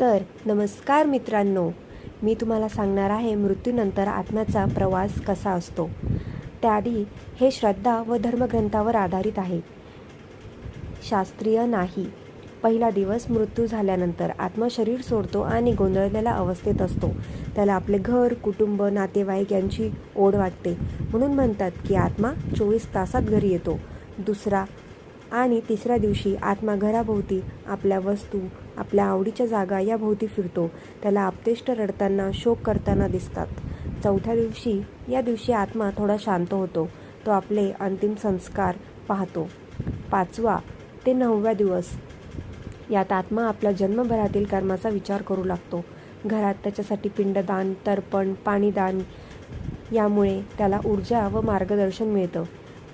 तर नमस्कार मित्रांनो, मी तुम्हाला सांगणार आहे मृत्यूनंतर आत्म्याचा प्रवास कसा असतो. त्याआधी हे श्रद्धा व धर्मग्रंथावर आधारित आहे, शास्त्रीय नाही. पहिला दिवस मृत्यू झाल्यानंतर आत्मा शरीर सोडतो आणि गोंधळलेल्या अवस्थेत असतो. त्याला आपले घर, कुटुंब, नातेवाईक यांची ओढ वाटते. म्हणून म्हणतात की आत्मा 24 तासात घरी येतो. दुसरा आणि तिसऱ्या दिवशी आत्मा घराभोवती आपल्या वस्तू, आपल्या आवडीच्या जागा या भोवती फिरतो. त्याला आप्तेष्ट रडताना, शोक करताना दिसतात. चौथ्या दिवशी या दिवशी आत्मा थोडा शांत होतो. तो आपले अंतिम संस्कार पाहतो. 5वा ते 9वा दिवस यात आत्मा आपल्या जन्मभरातील कर्माचा विचार करू लागतो. घरात त्याच्यासाठी पिंडदान, तर्पण, पाणीदान यामुळे त्याला ऊर्जा व मार्गदर्शन मिळतं.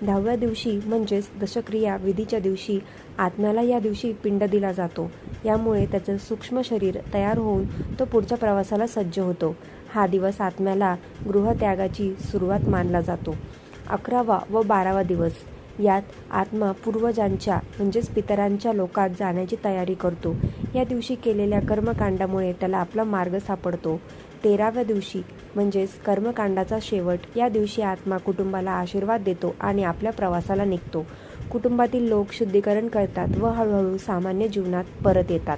10व्या दिवशी म्हणजेच दशक्रिया विधीच्या दिवशी आत्म्याला या दिवशी पिंड दिला जातो. यामुळे त्याचं सूक्ष्म शरीर तयार होऊन तो पुढच्या प्रवासाला सज्ज होतो. हा दिवस आत्म्याला गृहत्यागाची सुरुवात मानला जातो. 11वा व 12वा दिवस यात आत्मा पूर्वजांच्या म्हणजेच पितरांच्या लोकात जाण्याची तयारी करतो. या दिवशी केलेल्या कर्मकांडामुळे त्याला आपला मार्ग सापडतो. 13व्या दिवशी म्हणजेच कर्मकांडाचा शेवट या दिवशी आत्मा कुटुंबाला आशीर्वाद देतो आणि आपल्या प्रवासाला निघतो. कुटुंबातील लोक शुद्धीकरण करतात व हळूहळू सामान्य जीवनात परत येतात.